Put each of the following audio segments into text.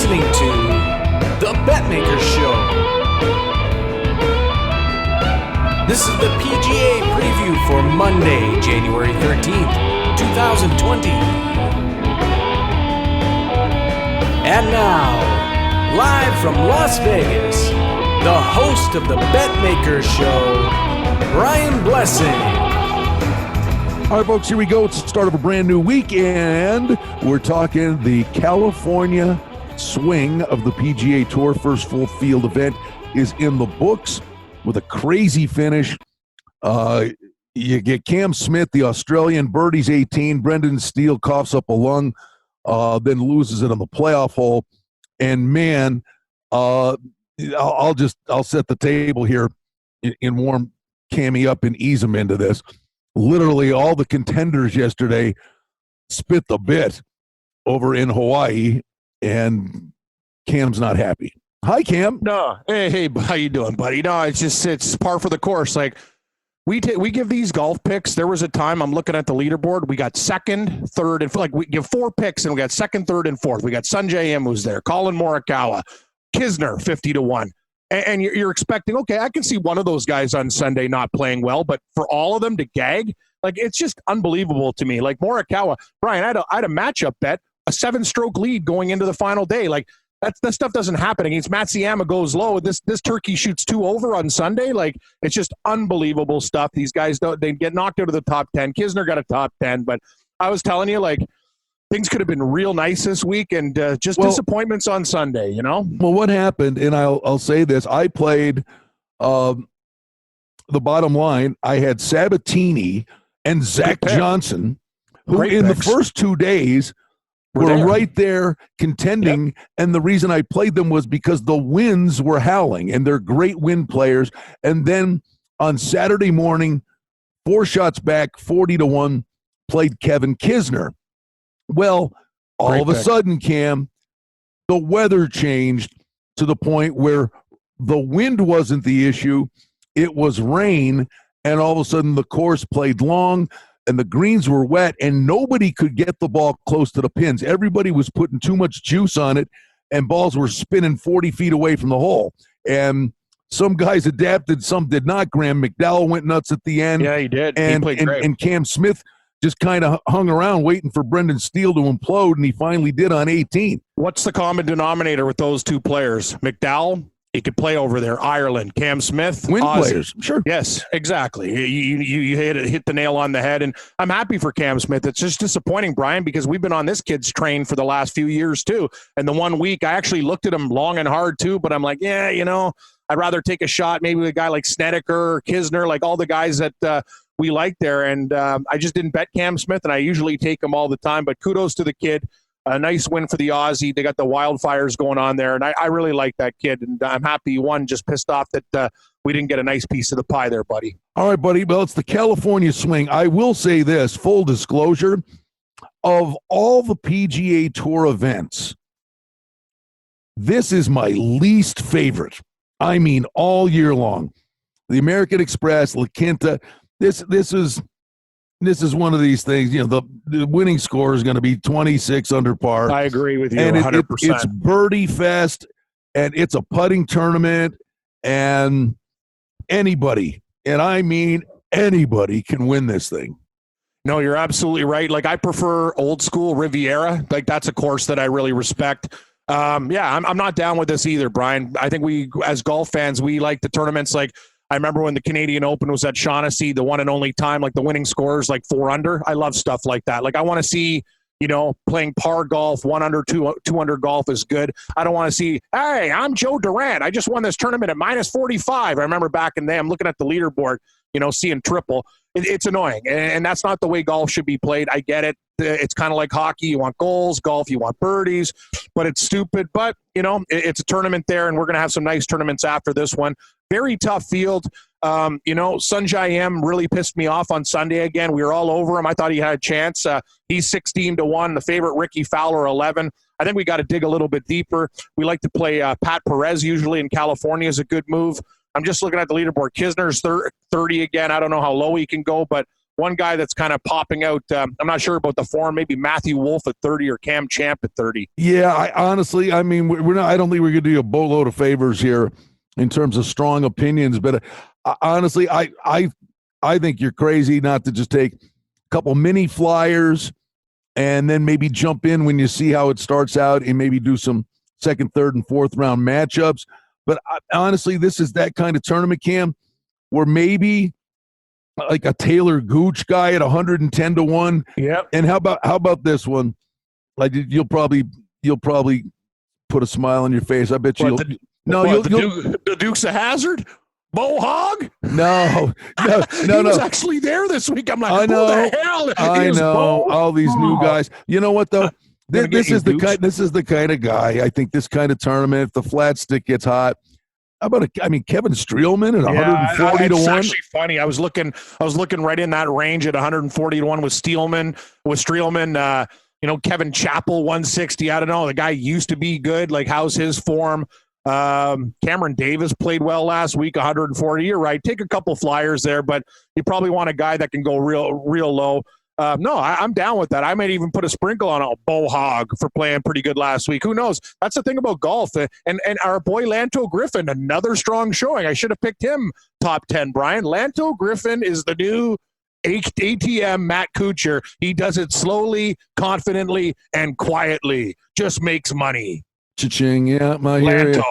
listening to the Betmaker Show. This is the PGA preview for Monday, January 13th, 2020. And now, live from Las Vegas, the host of the Betmaker Show, Brian Blessing. All right, folks, here we go. It's the start of a brand new week, and we're talking the California swing of the PGA Tour. First full field event is in the books with a crazy finish. You get Cam Smith, the Australian, birdies 18. Brendan Steele coughs up a lung, then loses it on the playoff hole. And man, I'll set the table here and warm Cammy up and ease him into this. Literally all the contenders yesterday spit the bit over in Hawaii, and Cam's not happy. Hi, Cam. No, hey, how you doing, buddy? No, it's par for the course. Like we give these golf picks. There was a time I'm looking at the leaderboard. We got second, third, and like we give 4 picks, and we got second, third, and fourth. We got Sungjae Im who's there, Colin Morikawa, Kisner 50-1. And you're expecting, okay, I can see one of those guys on Sunday not playing well, but for all of them to gag, like it's just unbelievable to me. Like Morikawa, Brian, I had a matchup bet, a 7-stroke lead going into the final day. Like that stuff doesn't happen against Matsuyama goes low. This turkey shoots 2 over on Sunday. Like it's just unbelievable stuff. These guys they get knocked out of the top 10. Kisner got a top 10, but I was telling you, like, things could have been real nice this week, and disappointments on Sunday, you know? Well, what happened, and I'll say this, I played the bottom line. I had Sabatini and Zach Johnson, who in the first 2 days were right there contending, yep. And the reason I played them was because the winds were howling, and they're great wind players. And then on Saturday morning, 4 shots back, 40-1, played Kevin Kisner. Well, all of a sudden, Cam, the weather changed to the point where the wind wasn't the issue. It was rain, and all of a sudden the course played long, and the greens were wet, and nobody could get the ball close to the pins. Everybody was putting too much juice on it, and balls were spinning 40 feet away from the hole. And some guys adapted, some did not. Graham McDowell went nuts at the end. Yeah, he did. And, he played great. And Cam Smith just kind of hung around waiting for Brendan Steele to implode, and he finally did on 18. What's the common denominator with those 2 players? McDowell, he could play over there. Ireland, Cam Smith, win Aussie. Players, sure. Yes, exactly. You hit the nail on the head, and I'm happy for Cam Smith. It's just disappointing, Brian, because we've been on this kid's train for the last few years too. And the 1 week, I actually looked at him long and hard too, but I'm like, yeah, you know, I'd rather take a shot maybe with a guy like Snedeker or Kisner, like all the guys that we like there. And I just didn't bet Cam Smith, and I usually take him all the time. But kudos to the kid. A nice win for the Aussie. They got the wildfires going on there, and I really like that kid. And I'm happy he won. Just pissed off that we didn't get a nice piece of the pie there, buddy. All right, buddy. Well, it's the California swing. I will say this, full disclosure, of all the PGA Tour events, this is my least favorite. I mean, all year long. The American Express, La Quinta, this is one of these things, you know, the winning score is going to be 26 under par. I agree with you, and 100%. It's birdie fest, and it's a putting tournament, and anybody, and I mean anybody, can win this thing. No, you're absolutely right. Like, I prefer old school Riviera. Like, that's a course that I really respect. I'm not down with this either, Brian. I think we, as golf fans, we like the tournaments. Like, I remember when the Canadian Open was at Shaughnessy, the one and only time, like the winning scores, like 4 under. I love stuff like that. Like, I want to see, you know, playing par golf, 1 under, 2 under golf is good. I don't want to see, hey, I'm Joe Durant. I just won this tournament at minus 45. I remember back in the day, I'm looking at the leaderboard, you know, seeing triple. It's annoying, and that's not the way golf should be played. I get it. It's kind of like hockey. You want goals. Golf, you want birdies, but it's stupid. But, you know, it's a tournament there, and we're going to have some nice tournaments after this one. Very tough field. You know, Sungjae Im really pissed me off on Sunday again. We were all over him. I thought he had a chance. He's 16-1. The favorite, Rickie Fowler, 11. I think we got to dig a little bit deeper. We like to play Pat Perez usually in California is a good move. I'm just looking at the leaderboard. Kisner's 30 again. I don't know how low he can go, but one guy that's kind of popping out. I'm not sure about the form. Maybe Matthew Wolff at 30 or Cam Champ at 30. Yeah, I mean, we're not. I don't think we're going to do a boatload of favors here in terms of strong opinions. But honestly, I think you're crazy not to just take a couple mini flyers and then maybe jump in when you see how it starts out and maybe do some second, third, and fourth round matchups. But honestly, this is that kind of tournament, Cam, where maybe like a Taylor Gooch guy at 110-1. Yep. And how about this one? Like you'll probably put a smile on your face. I bet you. The Dukes of Hazzard. Bo Hogg? No. He was actually there this week. I'm like, I know, who the hell? I know all these new guys. You know what though? This is the kind of guy. I think this kind of tournament, if the flat stick gets hot. How about Kevin Streelman at 140-1? It's actually funny. I was looking right in that range at 140-1 with Streelman. Kevin Chappell 160. I don't know. The guy used to be good. Like, how's his form? Cameron Davis played well last week, 140. You're right. Take a couple flyers there, but you probably want a guy that can go real low. No, I'm down with that. I might even put a sprinkle on a Bo Hogg for playing pretty good last week. Who knows? That's the thing about golf. And our boy Lanto Griffin, another strong showing. I should have picked him top 10, Brian. Lanto Griffin is the new ATM Matt Kuchar. He does it slowly, confidently, and quietly. Just makes money. Cha-ching, yeah, my Lanto.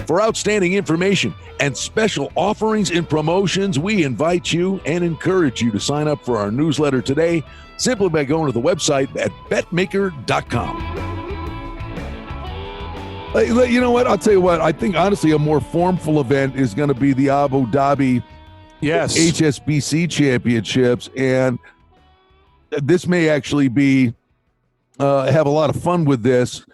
For outstanding information and special offerings and promotions, we invite you and encourage you to sign up for our newsletter today simply by going to the website at betmaker.com. You know what? I'll tell you what. I think, honestly, a more formful event is going to be the Abu Dhabi HSBC Championships, and this may actually be have a lot of fun with this.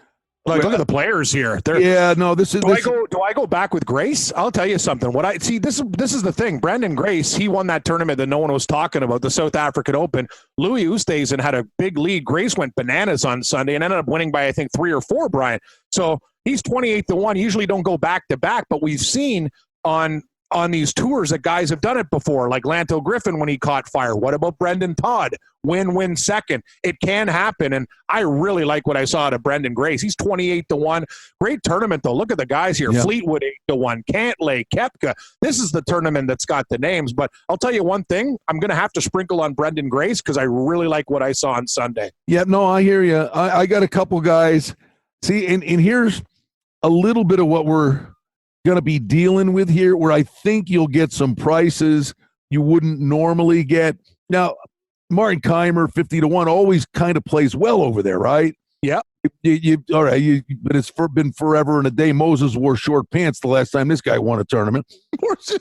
Look at the players here. Do I go back with Grace? I'll tell you something. This is the thing. Brendan Grace, he won that tournament that no one was talking about, the South African Open. Louis Oosthuizen had a big lead. Grace went bananas on Sunday and ended up winning by, I think, 3 or 4, Brian. So he's 28-1. Usually don't go back to back, but we've seen on these tours that guys have done it before, like Lanto Griffin when he caught fire. What about Brendan Todd? Win second. It can happen, and I really like what I saw out of Brendan Grace. He's 28-1. Great tournament, though. Look at the guys here. Yeah. Fleetwood 8-1. Cantlay, Koepka. This is the tournament that's got the names, but I'll tell you one thing. I'm going to have to sprinkle on Brendan Grace because I really like what I saw on Sunday. Yeah, no, I hear you. I got a couple guys. See, and here's a little bit of what we're going to be dealing with here, where I think you'll get some prices you wouldn't normally get. Now, Martin Keimer 50-1 always kind of plays well over there, right? Yeah. All right. But it's been forever and a day. Moses wore short pants the last time this guy won a tournament. But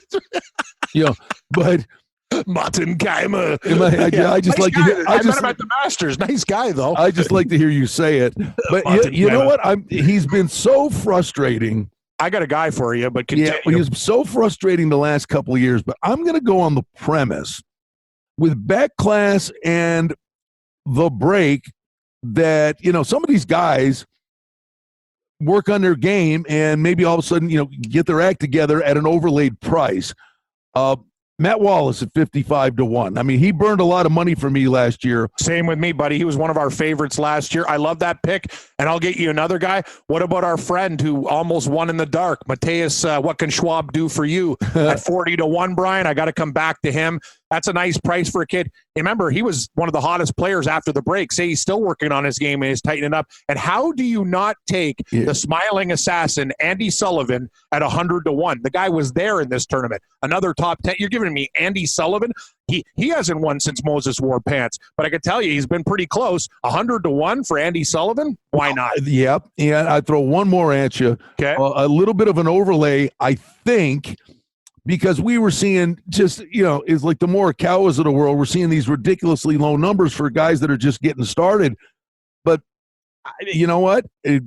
Martin Keimer. I just like to hear. I met him at the Masters. Nice guy, though. I just like to hear you say it. But you know what? He's been so frustrating. I got a guy for you, but continue. Yeah, he was so frustrating the last couple of years. But I'm going to go on the premise with Back Class and the break that, some of these guys work on their game and maybe all of a sudden, get their act together at an overlaid price. Matt Wallace at 55-1. I mean, he burned a lot of money for me last year. Same with me, buddy. He was one of our favorites last year. I love that pick, and I'll get you another guy. What about our friend who almost won in the dark, Mateus? What can Schwab do for you at 40-1, Brian? I got to come back to him. That's a nice price for a kid. Remember, he was one of the hottest players after the break. Say he's still working on his game and is tightening up. And how do you not take the smiling assassin, Andy Sullivan, at 100-1? The guy was there in this tournament. Another top 10. You're giving me Andy Sullivan? He hasn't won since Moses wore pants. But I can tell you, he's been pretty close. 100-1 for Andy Sullivan? Why not? Yep. And I throw one more at you. Okay. A little bit of an overlay, I think, because we were seeing just, it's like the Morikawas of the world. We're seeing these ridiculously low numbers for guys that are just getting started. But you know what? A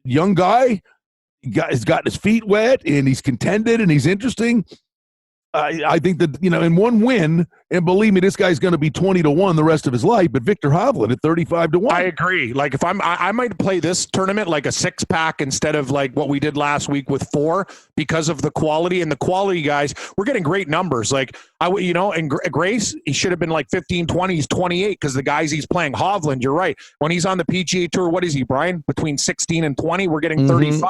young guy has gotten his feet wet, and he's contended, and he's interesting. I think that, in one win, and believe me, this guy's going to be 20-1 the rest of his life, but Victor Hovland at 35-1. I agree. Like if I might play this tournament like a 6-pack instead of like what we did last week with 4 because of the quality, and the quality guys, we're getting great numbers. Like and Grace, he should have been like 15, 20, he's 28 because the guys he's playing. Hovland, you're right. When he's on the PGA Tour, what is he, Brian? Between 16 and 20, we're getting 35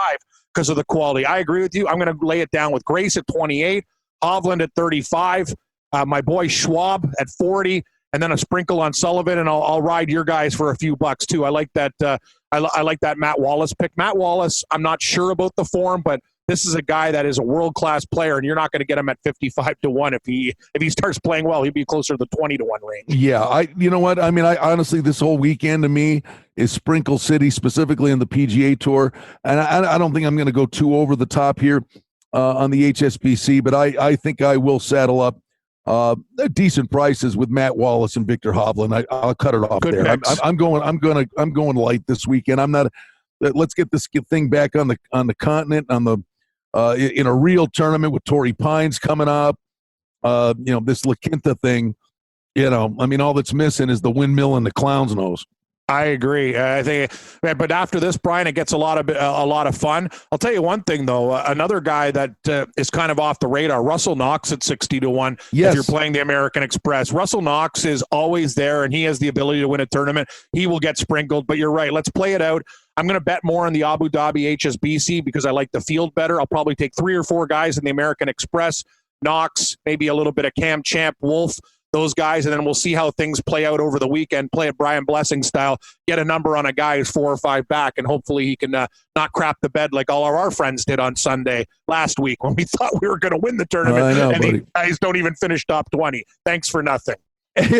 because of the quality. I agree with you. I'm going to lay it down with Grace at 28. Hovland at 35, my boy Schwab at 40, and then a sprinkle on Sullivan, and I'll ride your guys for a few bucks too. I like that. I like that Matt Wallace pick. Matt Wallace, I'm not sure about the form, but this is a guy that is a world-class player, and you're not going to get him at 55-1 if he starts playing well. He'd be closer to the 20-1 range. Yeah, you know what? I mean, I honestly, this whole weekend to me is Sprinkle City, specifically in the PGA Tour, and I don't think I'm going to go too over the top here on the HSBC, but I think I will saddle up decent prices with Matt Wallace and Victor Hovland. I'll cut it off. Good there. I'm going light this weekend. I'm not. Let's get this thing back on the continent, in a real tournament with Torrey Pines coming up. This La Quinta thing. I mean, all that's missing is the windmill and the clown's nose. I agree. I think, but after this, Brian, it gets a lot of fun. I'll tell you one thing though. Another guy that is kind of off the radar, Russell Knox at 60-1. Yes. If you're playing the American Express, Russell Knox is always there, and he has the ability to win a tournament. He will get sprinkled. But you're right. Let's play it out. I'm going to bet more on the Abu Dhabi HSBC because I like the field better. I'll probably take 3 or 4 guys in the American Express, Knox, maybe a little bit of Cam Champ, Wolf, those guys, and then we'll see how things play out over the weekend. Play it Brian Blessing style, get a number on a guy who's 4 or 5 back, and hopefully he can not crap the bed like all of our friends did on Sunday last week when we thought we were going to win the tournament, and these guys don't even finish top 20. Thanks for nothing. I'm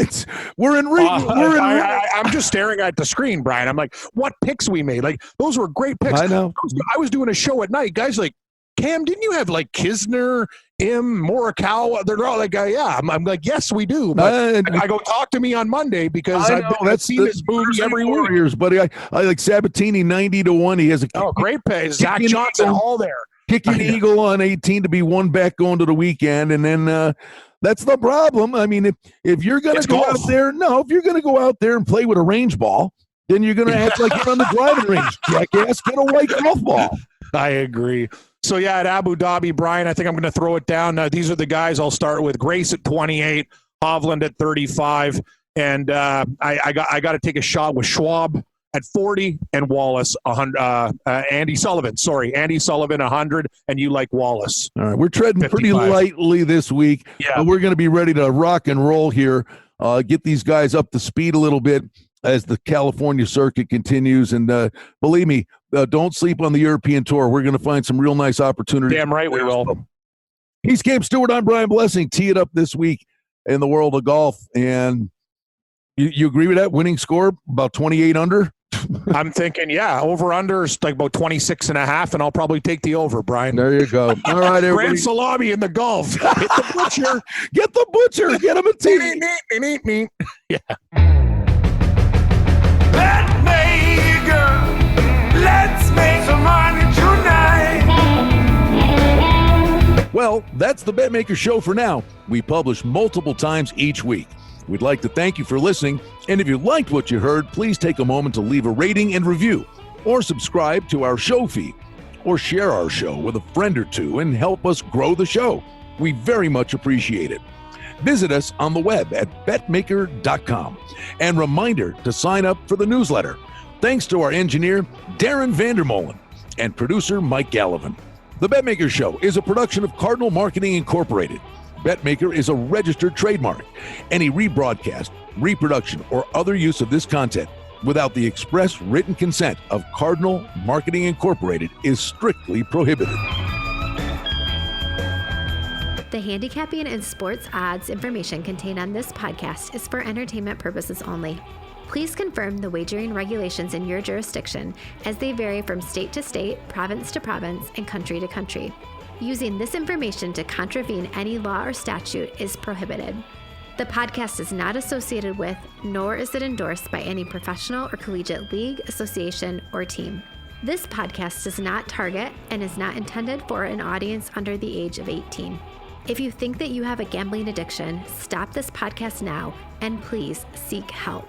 just staring at the screen, Brian. I'm like, what picks we made? Like, those were great picks. I know. I was doing a show at night. Guys like, Cam, didn't you have like Kisner, Morikawa? They're all like, yeah. I'm like, yes, we do. But I go, talk to me on Monday because I've seen this movie every Warriors, buddy. I like Sabatini 90-1. He has a great pay. Zach Johnson, all there. Kicking eagle on 18 to be 1 back going to the weekend, and then that's the problem. I mean, if you're going to go out there, if you're going to go out there and play with a range ball, then you're going to act like you're on the driving range, jackass. Get a white golf ball. I agree. So, yeah, at Abu Dhabi, Brian, I think I'm going to throw it down. These are the guys I'll start with. Grace at 28, Hovland at 35, and I got to take a shot with Schwab at 40 and Wallace 100. Andy Sullivan 100, and you like Wallace. All right, we're treading 55. Pretty lightly this week, but we're going to be ready to rock and roll here, get these guys up to speed a little bit as the California circuit continues. And believe me, don't sleep on the European Tour. We're going to find some real nice opportunities. Damn right we will. He's Cam Stewart. I'm Brian Blessing. Tee it up this week in the world of golf. And you agree with that? Winning score, about 28 under? I'm thinking, over under is like about 26.5, and I'll probably take the over, Brian. There you go. All right, everybody. Grand salami in the golf. Hit the butcher. Get the butcher. Get him a tea. Yeah. Betmaker, let's make some money tonight. Well, that's the Betmaker Show for now. We publish multiple times each week. We'd like to thank you for listening, and if you liked what you heard, please take a moment to leave a rating and review, or subscribe to our show feed, or share our show with a friend or two and help us grow the show. We very much appreciate it. Visit us on the web at betmaker.com, and reminder to sign up for the newsletter. Thanks to our engineer, Darren Vandermolen, and producer, Mike Gallivan. The Betmaker Show is a production of Cardinal Marketing Incorporated. Betmaker is a registered trademark. Any rebroadcast, reproduction, or other use of this content without the express written consent of Cardinal Marketing Incorporated is strictly prohibited. The handicapping and sports odds information contained on this podcast is for entertainment purposes only. Please confirm the wagering regulations in your jurisdiction as they vary from state to state, province to province, and country to country. Using this information to contravene any law or statute is prohibited. The podcast is not associated with, nor is it endorsed by any professional or collegiate league, association, or team. This podcast does not target and is not intended for an audience under the age of 18. If you think that you have a gambling addiction, stop this podcast now and please seek help.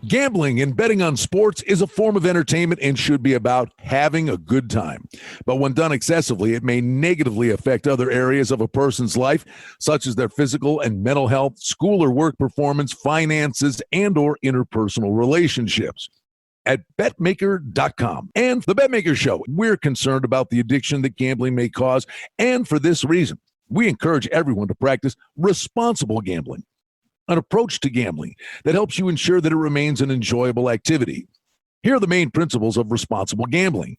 Gambling and betting on sports is a form of entertainment and should be about having a good time. But when done excessively, it may negatively affect other areas of a person's life, such as their physical and mental health, school or work performance, finances, and or interpersonal relationships. At Betmaker.com and the Betmaker Show, we're concerned about the addiction that gambling may cause, and for this reason, we encourage everyone to practice responsible gambling. An approach to gambling that helps you ensure that it remains an enjoyable activity. Here are the main principles of responsible gambling.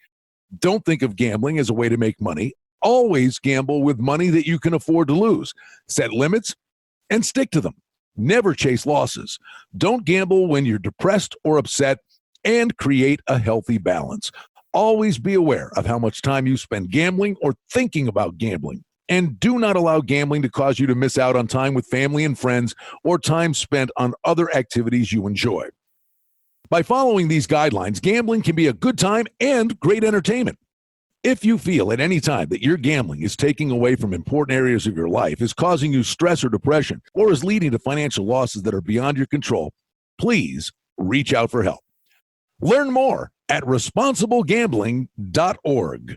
Don't think of gambling as a way to make money. Always gamble with money that you can afford to lose. Set limits and stick to them. Never chase losses. Don't gamble when you're depressed or upset, and create a healthy balance. Always be aware of how much time you spend gambling or thinking about gambling. And do not allow gambling to cause you to miss out on time with family and friends or time spent on other activities you enjoy. By following these guidelines, gambling can be a good time and great entertainment. If you feel at any time that your gambling is taking away from important areas of your life, is causing you stress or depression, or is leading to financial losses that are beyond your control, please reach out for help. Learn more at responsiblegambling.org.